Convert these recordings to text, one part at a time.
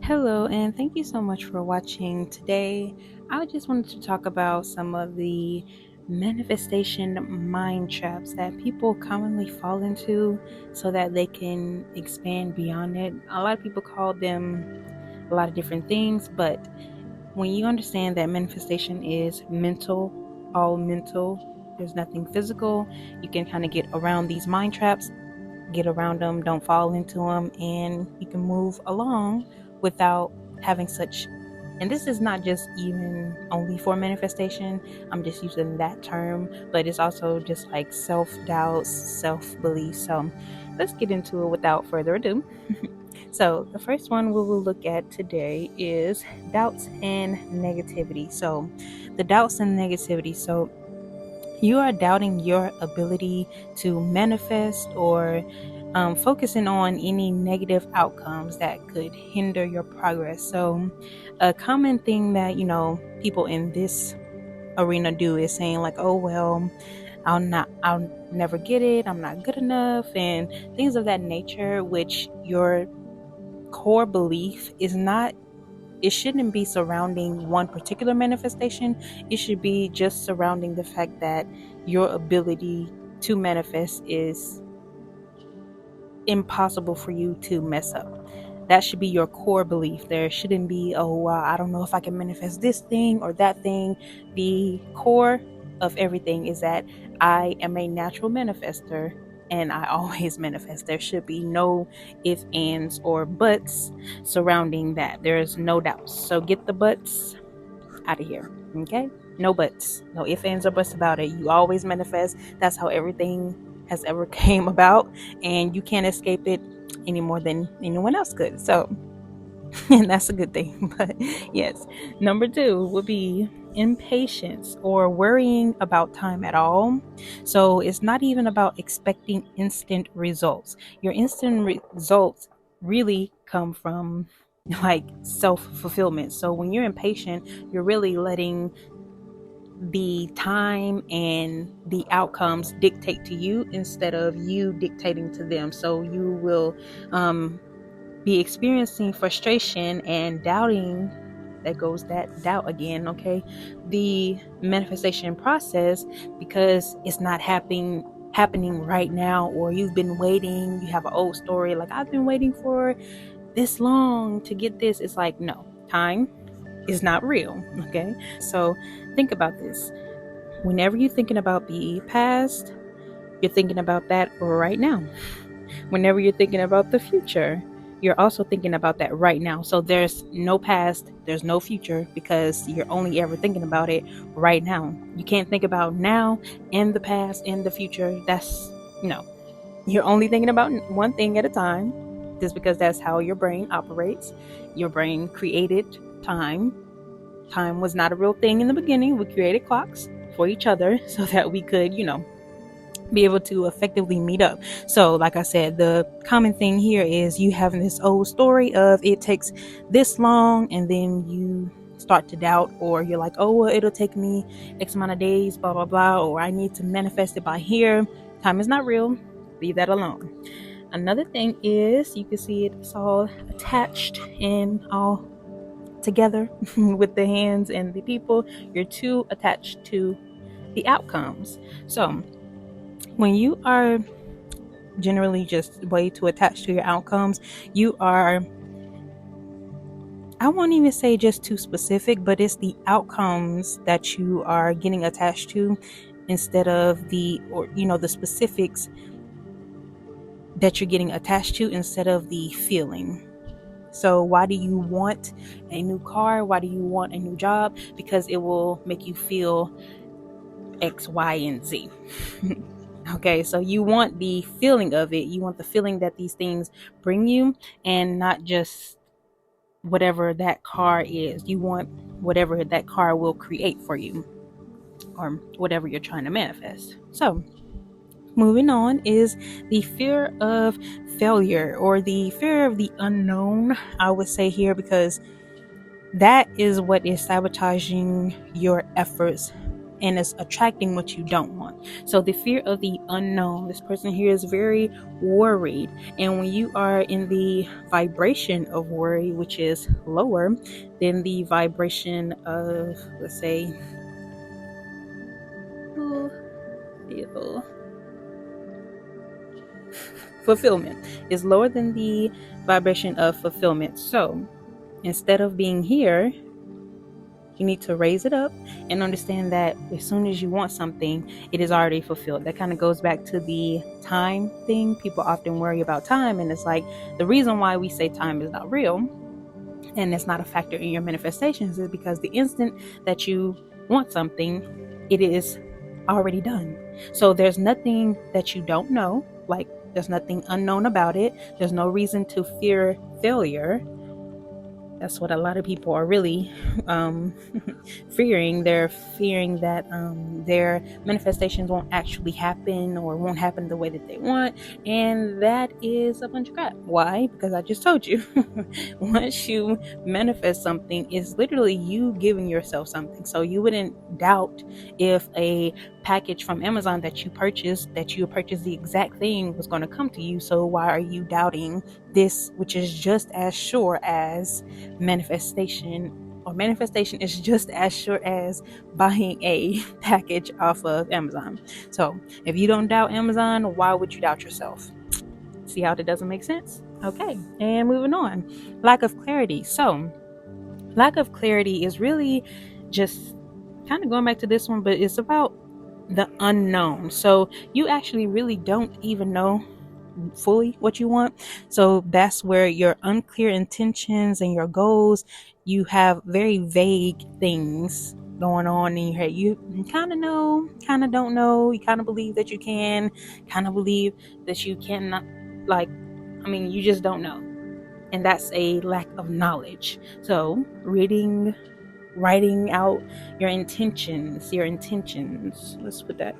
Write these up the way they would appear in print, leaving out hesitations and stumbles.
Hello, and thank you so much for watching today. I just wanted to talk about some of the manifestation mind traps that people commonly fall into so that they can expand beyond it. A lot of people call them a lot of different things, but when you understand that manifestation is mental, all mental, there's nothing physical, you can kind of get around these mind traps, get around them, don't fall into them, and you can move along without having such. And this is not just even only for manifestation, I'm just using that term, but it's also just like self-doubts, self-belief. So let's get into it without further ado. So the first one we will look at today is doubts and negativity. So the doubts and negativity. So you are doubting your ability to manifest or focusing on any negative outcomes that could hinder your progress. So a common thing that people in this arena do is saying like, oh well, I'll never get it, I'm not good enough, and things of that nature, which your core belief is not. It shouldn't be surrounding one particular manifestation. It should be just surrounding the fact that your ability to manifest is impossible for you to mess up. That should be your core belief. There shouldn't be, oh, well, I don't know if I can manifest this thing or that thing. The core of everything is that I am a natural manifester and I always manifest. There should be no ifs, ands, or buts surrounding that. There's no doubts. So get the buts out of here. Okay? No buts. No ifs, ands, or buts about it. You always manifest. That's how everything has ever came about, and you can't escape it any more than anyone else could. So, and that's a good thing. But yes, number 2 would be impatience or worrying about time at all. So it's not even about expecting instant results. Your instant results really come from like self-fulfillment. So when you're impatient, you're really letting the time and the outcomes dictate to you instead of you dictating to them. So you will be experiencing frustration and doubting. That goes that doubt again, okay? The manifestation process, because it's not happening right now, or you've been waiting. You have an old story like, I've been waiting for this long to get this. It's like, no, time is not real, okay? So think about this. Whenever you're thinking about the past, you're thinking about that right now. Whenever you're thinking about the future, you're also thinking about that right now. So there's no past, there's no future, because you're only ever thinking about it right now. You can't think about now and the past and the future. That's no. You're only thinking about one thing at a time, just because that's how your brain operates. Your brain created time. Time was not a real thing in the beginning. We created clocks for each other so that we could, be able to effectively meet up. So like I said, the common thing here is you having this old story of it takes this long, and then you start to doubt, or you're like, oh well, it'll take me X amount of days, blah blah blah, or I need to manifest it by here. Time is not real. Leave that alone. Another thing is, you can see it's all attached and all together with the hands and the people. You're too attached to the outcomes. So when you are generally just way too attached to your outcomes, you are, I won't even say just too specific, but it's the outcomes that you are getting attached to instead of the specifics that you're getting attached to instead of the feeling. So why do you want a new car? Why do you want a new job? Because it will make you feel X, Y, and Z. Okay, so you want the feeling of it. You want the feeling that these things bring you, and not just whatever that car is. You want whatever that car will create for you, or whatever you're trying to manifest. So moving on is the fear of failure, or the fear of the unknown, I would say here, because that is what is sabotaging your efforts and it's attracting what you don't want. So the fear of the unknown, this person here is very worried. And when you are in the vibration of worry, which is lower than the vibration of, let's say, fulfillment, is lower than the vibration of fulfillment. So instead of being here, you need to raise it up and understand that as soon as you want something, it is already fulfilled. That kind of goes back to the time thing. People often worry about time, and it's like the reason why we say time is not real and it's not a factor in your manifestations is because the instant that you want something, it is already done. So there's nothing that you don't know, like there's nothing unknown about it. There's no reason to fear failure. That's what a lot of people are really fearing. They're fearing that their manifestations won't actually happen or won't happen the way that they want. And that is a bunch of crap. Why? Because I just told you, once you manifest something, it's literally you giving yourself something. So you wouldn't doubt if a package from Amazon that you purchased the exact thing was going to come to you. So why are you doubting this, which is just as sure as manifestation, or manifestation is just as sure as buying a package off of Amazon. So if you don't doubt Amazon, why would you doubt yourself? See how that doesn't make sense? Okay, and moving on. Lack of clarity. So lack of clarity is really just kind of going back to this one, but it's about the unknown. So you actually really don't even know fully what you want. So that's where your unclear intentions and your goals, you have very vague things going on in your head. You kind of know, kind of don't know. You kind of believe that you can, kind of believe that you cannot. You just don't know. And that's a lack of knowledge. So writing out your intentions. Let's put that.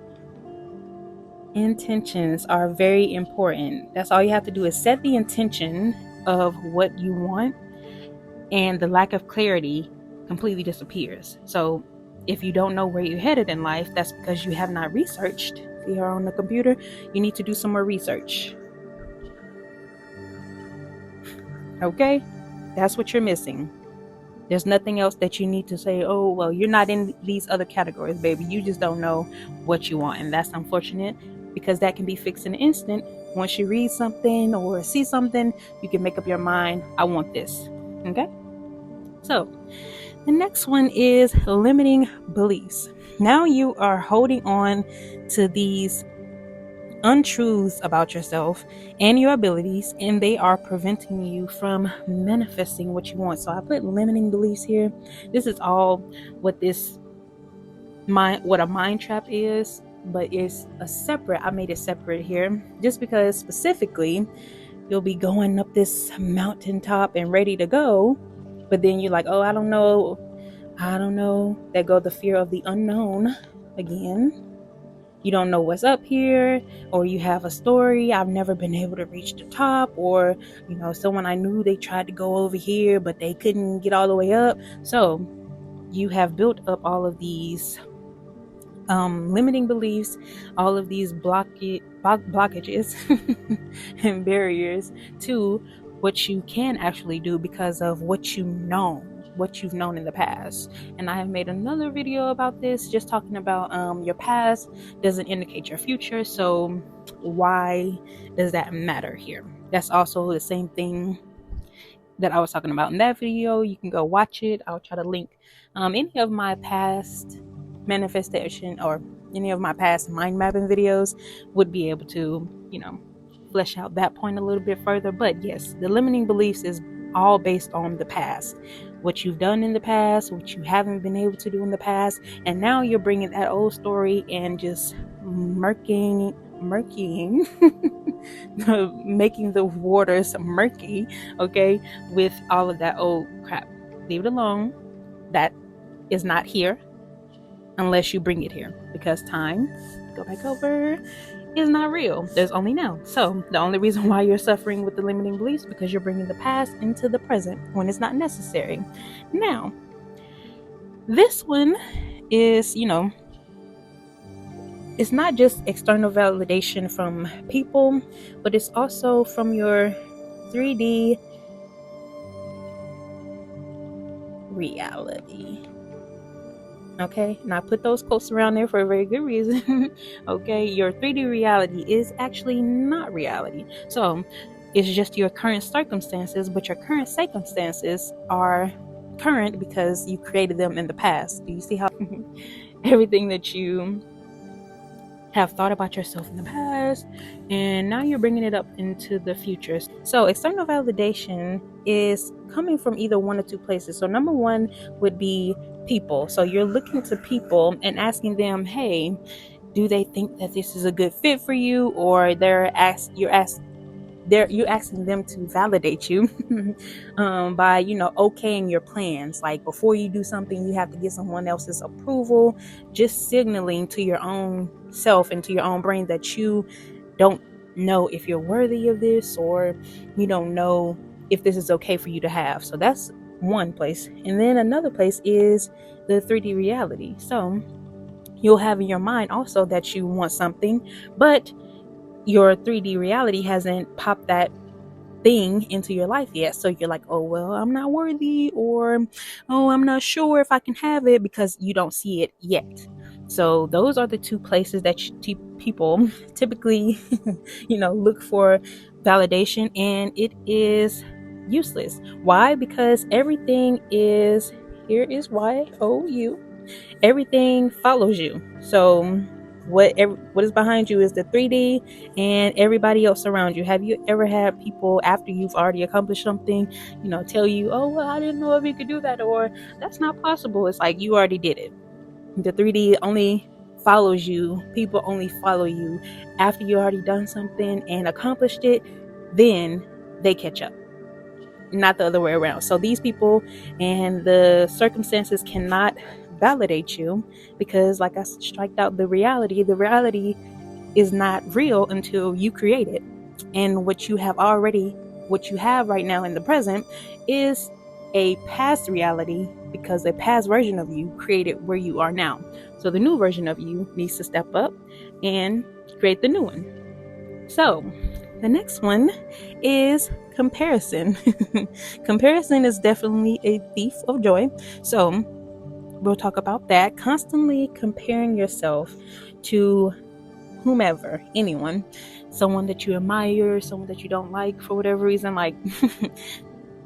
Intentions are very important. That's all you have to do is set the intention of what you want, and the lack of clarity completely disappears. So if you don't know where you're headed in life, that's because you have not researched. If you're on the computer, you need to do some more research. Okay? That's what you're missing. There's nothing else that you need to say, oh, well, you're not in these other categories, baby. You just don't know what you want. And that's unfortunate, because that can be fixed in an instant. Once you read something or see something, you can make up your mind, I want this. Okay? So the next one is limiting beliefs. Now you are holding on to these untruths about yourself and your abilities, and they are preventing you from manifesting what you want. So I put limiting beliefs here. This is all what what a mind trap is, but it's I made it separate here just because specifically you'll be going up this mountaintop and ready to go, but then you're like, oh, I don't know. There go the fear of the unknown again. You don't know what's up here, or you have a story, I've never been able to reach the top, or someone I knew, they tried to go over here but they couldn't get all the way up. So you have built up all of these limiting beliefs, all of these blockages and barriers to what you can actually do because of what you've known in the past. And I have made another video about this, just talking about your past doesn't indicate your future. So why does that matter here? That's also the same thing that I was talking about in that video. You can go watch it. I'll try to link any of my past manifestation or any of my past mind mapping videos would be able to flesh out that point a little bit further. But yes, the limiting beliefs is all based on the past, what you've done in the past, what you haven't been able to do in the past, and now you're bringing that old story and just murkying making the waters murky, okay, with all of that old crap. Leave it alone. That is not here unless you bring it here, because time, go back over, is not real. There's only now. So the only reason why you're suffering with the limiting beliefs is because you're bringing the past into the present when it's not necessary. Now, this one is, it's not just external validation from people, but it's also from your 3D reality. Okay, and I put those quotes around there for a very good reason. Okay, your 3D reality is actually not reality. So it's just your current circumstances, but your current circumstances are current because you created them in the past. Do you see how everything that you have thought about yourself in the past, and now you're bringing it up into the future? So external validation is coming from either one or two places. So number one would be people. So you're looking to people and asking them, hey, do they think that this is a good fit for you? Or you're asking them to validate you by okaying your plans. Like before you do something, you have to get someone else's approval, just signaling to your own self and to your own brain that you don't know if you're worthy of this, or you don't know if this is okay for you to have. So that's one place. And then another place is the 3D reality. So you'll have in your mind also that you want something, but your 3D reality hasn't popped that thing into your life yet. So you're like, oh, well, I'm not worthy, or, oh, I'm not sure if I can have it, because you don't see it yet. So those are the two places that people typically, look for validation, and it is useless. Why? Because everything is, here is why, everything follows you. So what is behind you is the 3D and everybody else around you. Have you ever had people, after you've already accomplished something, tell you, oh, well, I didn't know if you could do that, or that's not possible? It's like you already did it. The 3D only follows you. People only follow you after you already done something and accomplished it. Then they catch up, not the other way around. So these people and the circumstances cannot validate you, because like I striked out the reality is not real until you create it. And what you have right now in the present is a past reality, because a past version of you created where you are now. So the new version of you needs to step up and create the new one. So the next one is comparison. Comparison is definitely a thief of joy. So we'll talk about that. Constantly comparing yourself to whomever, anyone, someone that you admire, someone that you don't like for whatever reason. Like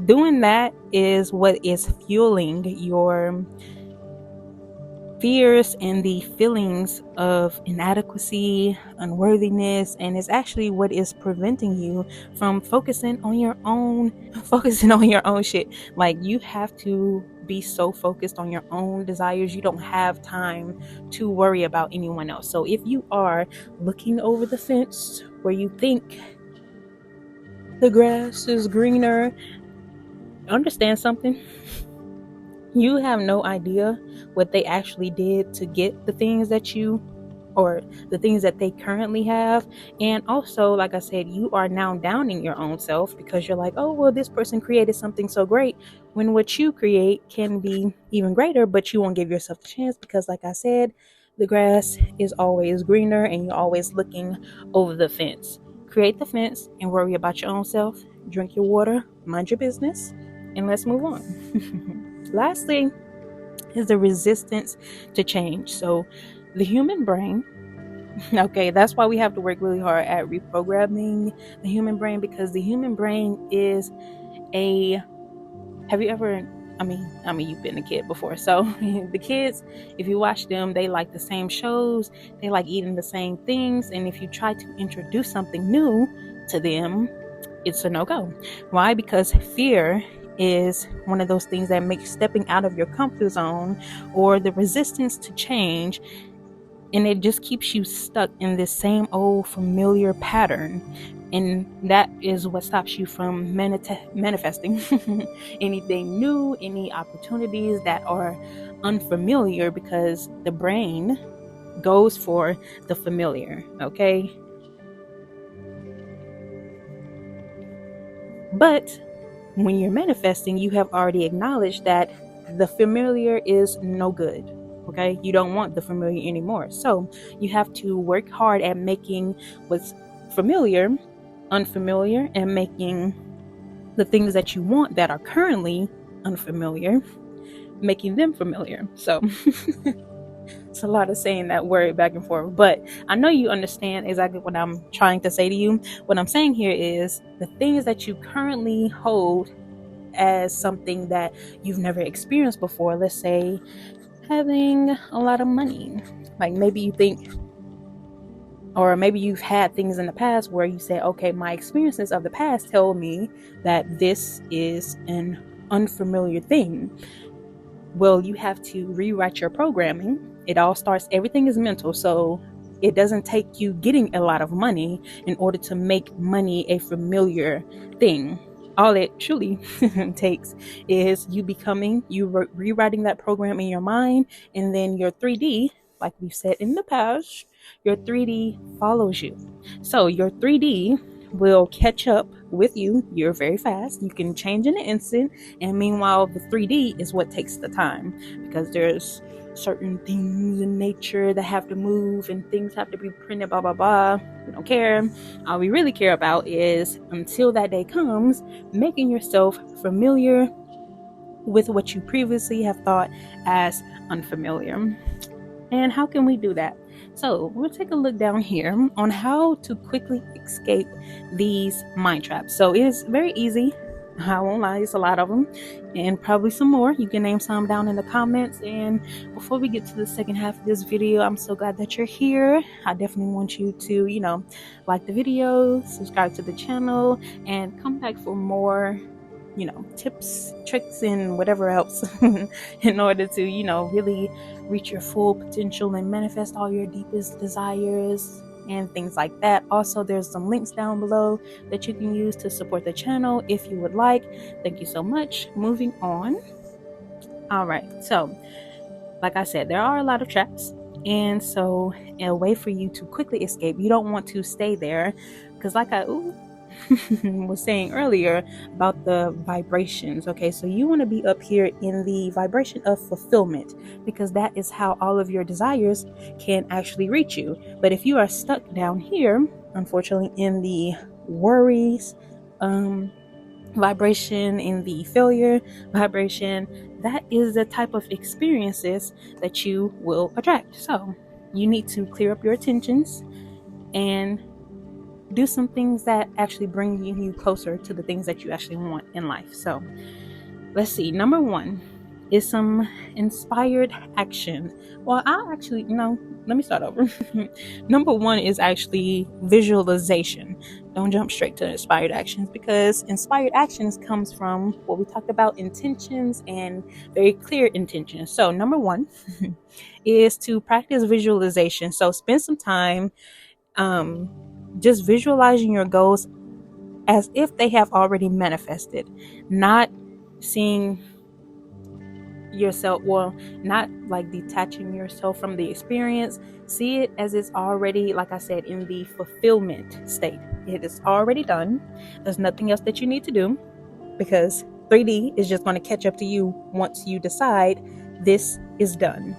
doing that is what is fueling your fears and the feelings of inadequacy, unworthiness, and it's actually what is preventing you from focusing on your own shit. Like you have to be so focused on your own desires, you don't have time to worry about anyone else. So if you are looking over the fence where you think the grass is greener, understand something. You have no idea what they actually did to get the things that they currently have. And also, like I said, you are now downing your own self, because you're like, oh, well, this person created something so great, when what you create can be even greater, but you won't give yourself a chance, because like I said, the grass is always greener and you're always looking over the fence. Create the fence and worry about your own self. Drink your water, mind your business, and let's move on. Lastly is the resistance to change. So the human brain, okay, that's why we have to work really hard at reprogramming the human brain, because the human brain is have you ever, you've been a kid before. So the kids, if you watch them, they like the same shows, they like eating the same things. And if you try to introduce something new to them, it's a no-go. Why? Because fear is one of those things that makes stepping out of your comfort zone, or the resistance to change, and it just keeps you stuck in this same old familiar pattern. And that is what stops you from manifesting anything new, any opportunities that are unfamiliar, because the brain goes for the familiar. Okay, but when you're manifesting, you have already acknowledged that the familiar is no good, Okay, you don't want the familiar anymore. So you have to work hard at making what's familiar unfamiliar, and making the things that you want that are currently unfamiliar, making them familiar. So it's a lot of saying that word back and forth, but I know you understand exactly what I'm trying to say to you. What I'm saying here is the things that you currently hold as something that you've never experienced before. Let's say having a lot of money. Like maybe you think, or maybe you've had things in the past where you say, okay, my experiences of the past tell me that this is an unfamiliar thing. Well, you have to rewrite your programming. It all starts, everything is mental. So it doesn't take you getting a lot of money in order to make money a familiar thing. All it truly takes is you rewriting that program in your mind, and then your 3D, like we've said in the past, your 3D follows you. So your 3D will catch up with you. You're very fast. You can change in an instant. And meanwhile, the 3D is what takes the time, because there's certain things in nature that have to move and things have to be printed, blah, blah, blah. We don't care. All we really care about is, until that day comes, making yourself familiar with what you previously have thought as unfamiliar. And how can we do that? So we'll take a look down here on how to quickly escape these mind traps. So it is very easy. I won't lie, it's a lot of them, and probably some more. You can name some down in the comments. And before we get to the second half of this video, I'm so glad that you're here. I definitely want you to, like the video, subscribe to the channel, and come back for more tips, tricks, and whatever else in order to really reach your full potential and manifest all your deepest desires and things like that. Also, there's some links down below that you can use to support the channel if you would like. Thank you so much. Moving on. All right, so like I said, there are a lot of traps, and so a way for you to quickly escape, you don't want to stay there, because like I was saying earlier about the vibrations. Okay, so you want to be up here in the vibration of fulfillment, because that is how all of your desires can actually reach you. But if you are stuck down here, unfortunately, in the worries vibration, in the failure vibration, that is the type of experiences that you will attract. So you need to clear up your attentions and do some things that actually bring you closer to the things that you actually want in life. So let's see. Number one is some inspired action. Well, let me start over. Number one is actually visualization. Don't jump straight to inspired actions, because inspired actions comes from what we talked about, intentions, and very clear intentions. So number one is to practice visualization. So spend some time just visualizing your goals as if they have already manifested, not seeing yourself, well, not like detaching yourself from the experience. See it as it's already, like I said, in the fulfillment state. It is already done. There's nothing else that you need to do, because 3D is just going to catch up to you once you decide this is done.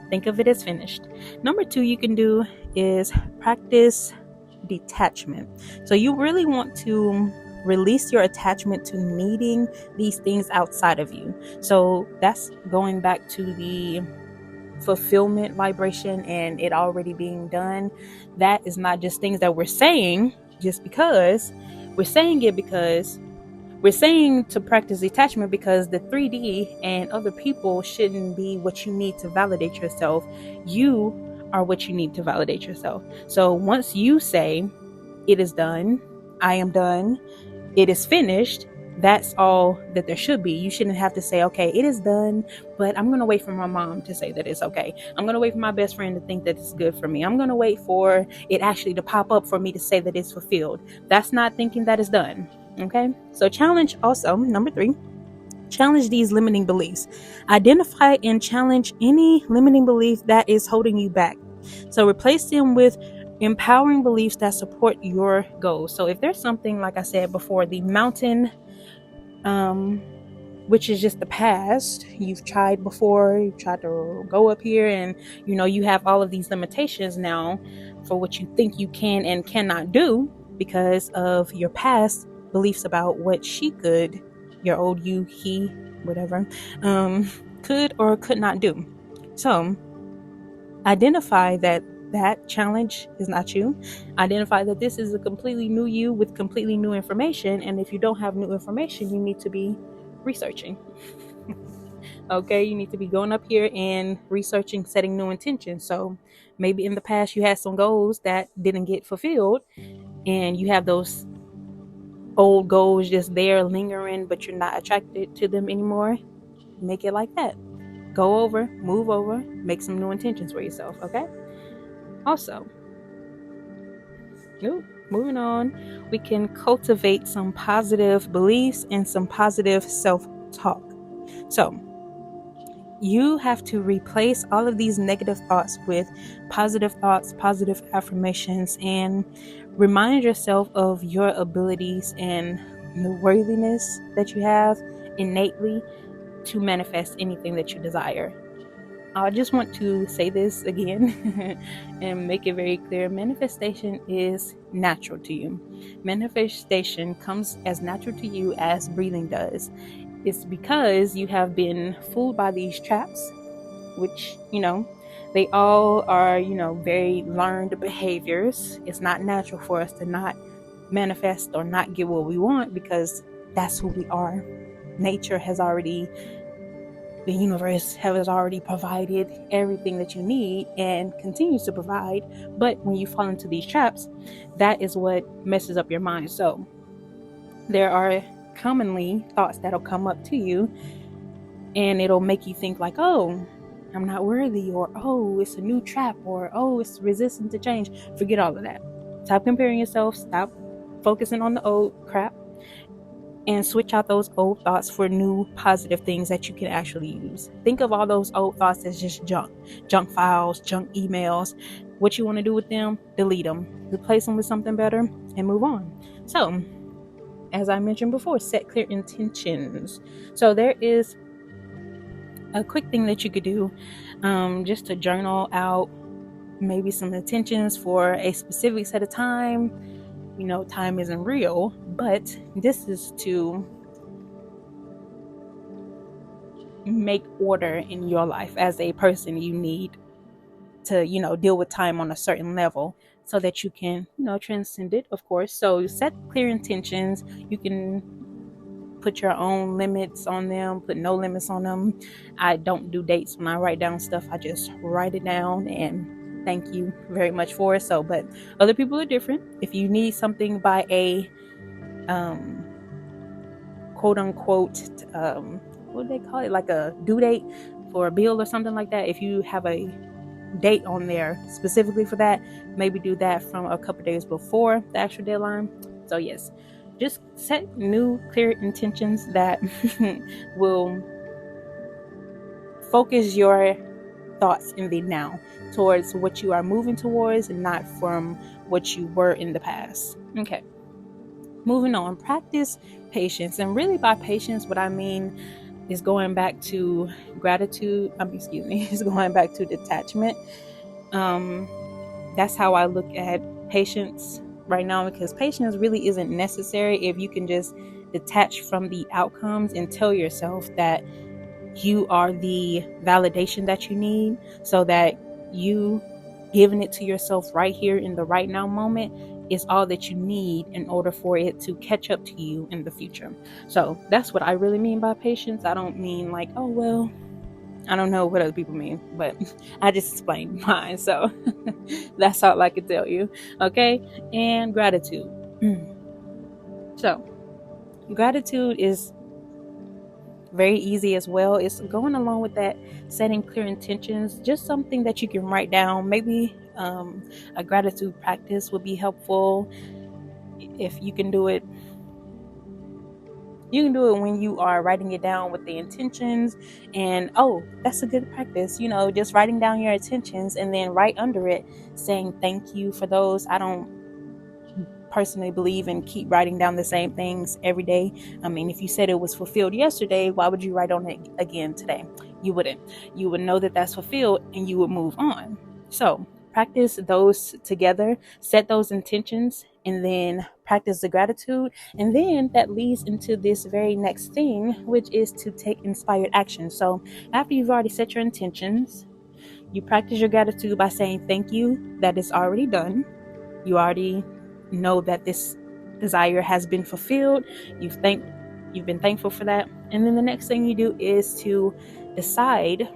Think of it as finished. Number two you can do is practice detachment. So you really want to release your attachment to needing these things outside of you. So that's going back to the fulfillment vibration and it already being done. That is not just things that we're saying just because we're saying it, because we're saying to practice detachment because the 3D and other people shouldn't be what you need to validate yourself. You are what you need to validate yourself. So once you say, it is done, I am done, it is finished, that's all that there should be. You shouldn't have to say, okay, it is done, but I'm going to wait for my mom to say that it's okay. I'm going to wait for my best friend to think that it's good for me. I'm going to wait for it actually to pop up for me to say that it's fulfilled. That's not thinking that it's done. Okay. So challenge also, number three, challenge these limiting beliefs. Identify and challenge any limiting belief that is holding you back. So replace them with empowering beliefs that support your goals. So if there's something, like I said before, the mountain which is just the past. You've tried before, you've tried to go up here, and you have all of these limitations now for what you think you can and cannot do because of your past beliefs about what she could, your old you, he, whatever, could or could not do. So identify that challenge is not you. Identify that this is a completely new you with completely new information. And if you don't have new information, you need to be researching. Okay, you need to be going up here and researching, setting new intentions. So maybe in the past you had some goals that didn't get fulfilled, and you have those old goals just there lingering, but you're not attracted to them anymore. Make it like that. Go over, move over, make some new intentions for yourself. Okay. Also, moving on, we can cultivate some positive beliefs and some positive self-talk. So you have to replace all of these negative thoughts with positive thoughts, positive affirmations, and remind yourself of your abilities and the worthiness that you have innately to manifest anything that you desire. I just want to say this again and make it very clear. Manifestation is natural to you. Manifestation comes as natural to you as breathing does. It's because you have been fooled by these traps, which, they all are, very learned behaviors. It's not natural for us to not manifest or not get what we want because that's who we are. Nature has already The universe has already provided everything that you need and continues to provide. But when you fall into these traps, that is what messes up your mind. So there are commonly thoughts that'll come up to you, and it'll make you think like, oh, I'm not worthy, or oh, it's a new trap, or oh, it's resistant to change. Forget all of that. Stop comparing yourself. Stop focusing on the old crap, and switch out those old thoughts for new positive things that you can actually use. Think of all those old thoughts as just junk files, junk emails. What you want to do with them, delete them, replace them with something better, and move on. So, as I mentioned before, set clear intentions. So there is a quick thing that you could do, just to journal out maybe some intentions for a specific set of time. Time isn't real, but this is to make order in your life as a person. You need to, deal with time on a certain level so that you can, transcend it, of course. So set clear intentions. You can put your own limits on them, put no limits on them. I don't do dates when I write down stuff. I just write it down and thank you very much for it. So, but other people are different. If you need something by a quote unquote what do they call it, like a due date for a bill or something like that, if you have a date on there specifically for that, maybe do that from a couple days before the actual deadline. So yes, just set new clear intentions that will focus your thoughts in the now towards what you are moving towards and not from what you were in the past. Okay, moving on. Practice patience. And really by patience, what I mean is going back to gratitude. Is going back to detachment. That's how I look at patience right now, because patience really isn't necessary if you can just detach from the outcomes and tell yourself that you are the validation that you need, so that you giving it to yourself right here in the right now moment is all that you need in order for it to catch up to you in the future. So that's what I really mean by patience. I don't mean like, oh, well, I don't know what other people mean, but I just explained mine. So that's all I can tell you. Okay. And gratitude. So gratitude is very easy as well. It's going along with that, setting clear intentions, just something that you can write down. Maybe a gratitude practice would be helpful. If you can do it, when you are writing it down with the intentions. And that's a good practice, just writing down your intentions and then right under it saying thank you for those. I don't personally believe in keep writing down the same things every day. I mean, if you said it was fulfilled yesterday, why would you write on it again today? You wouldn't. You would know that that's fulfilled and you would move on. So practice those together, set those intentions, and then practice the gratitude. And then that leads into this very next thing, which is to take inspired action. So after you've already set your intentions, you practice your gratitude by saying thank you, that is already done. You already know that this desire has been fulfilled. You've been thankful for that. And then the next thing you do is to decide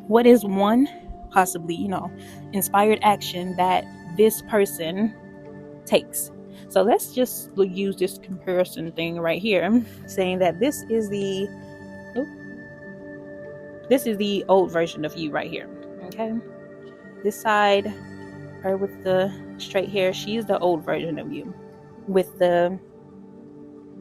what is one possibly, inspired action that this person takes. So let's just use this comparison thing right here, saying that this is the old version of you right here. Okay, this side, her with the straight hair, she's the old version of you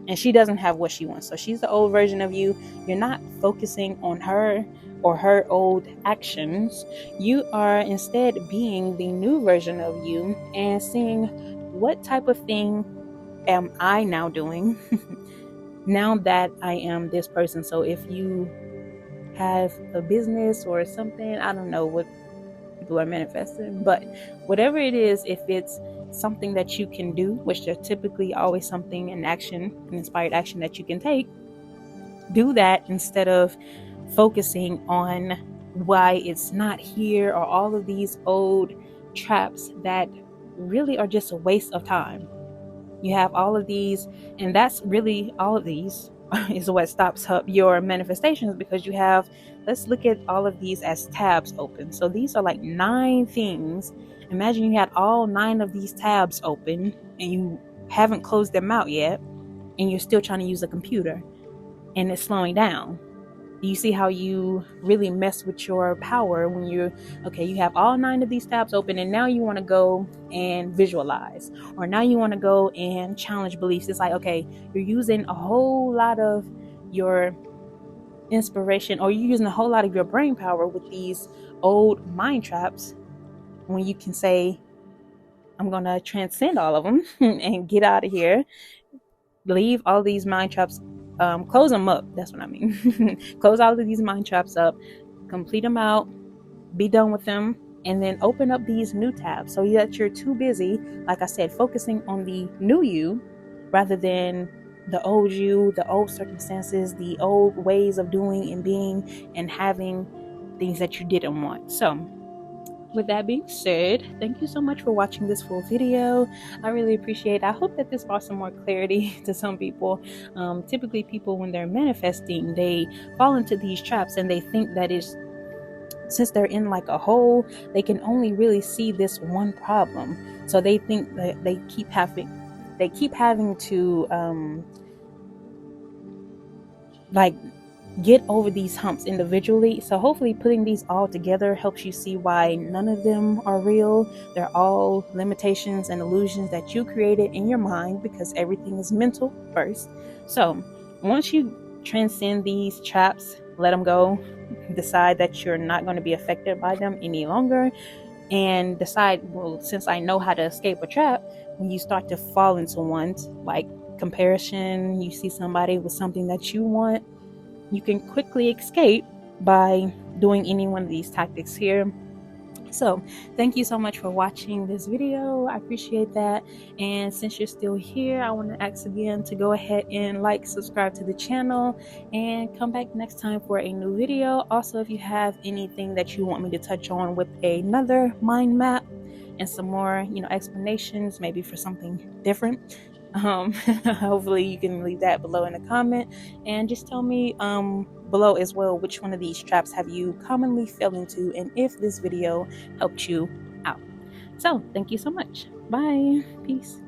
and she doesn't have what she wants. So she's the old version of you. You're not focusing on her or her old actions. You are instead being the new version of you and seeing what type of thing am I now doing now that I am this person. So if you have a business or something, I don't know what people are manifesting, but whatever it is, if it's something that you can do, which there's typically always something, an inspired action that you can take, do that instead of focusing on why it's not here or all of these old traps that really are just a waste of time. You have all of these, and that's really all of these is what stops up your manifestations, because you have, let's look at all of these as tabs open. So these are like 9 things. Imagine you had all 9 of these tabs open and you haven't closed them out yet, and you're still trying to use a computer and it's slowing down. You see how you really mess with your power when you have all 9 of these tabs open, and now you want to go and visualize, or now you want to go and challenge beliefs. It's like, okay, you're using a whole lot of your inspiration, or you're using a whole lot of your brain power with these old mind traps, when you can say, I'm going to transcend all of them and get out of here. Leave all these mind traps, close them up. That's what I mean. Close all of these mind traps up, complete them out, be done with them, and then open up these new tabs so that you're too busy, like I said, focusing on the new you rather than the old you, the old circumstances, the old ways of doing and being and having things that you didn't want. So with that being said, thank you so much for watching this full video. I really appreciate it. I hope that this brought some more clarity to some people. Typically people, when they're manifesting, they fall into these traps and they think that since they're in like a hole, they can only really see this one problem. So they think that they keep having to get over these humps individually. So hopefully putting these all together helps you see why none of them are real. They're all limitations and illusions that you created in your mind, because everything is mental first. So once you transcend these traps, let them go, decide that you're not going to be affected by them any longer, and decide, well, since I know how to escape a trap, when you start to fall into ones like comparison, you see somebody with something that you want, you can quickly escape by doing any one of these tactics here. So thank you so much for watching this video. I appreciate that. And since you're still here, I want to ask again to go ahead and subscribe to the channel, and come back next time for a new video. Also, if you have anything that you want me to touch on with another mind map and some more explanations, maybe for something different, hopefully you can leave that below in a comment, and just tell me below as well which one of these traps have you commonly fell into, and if this video helped you out. So thank you so much. Bye. Peace.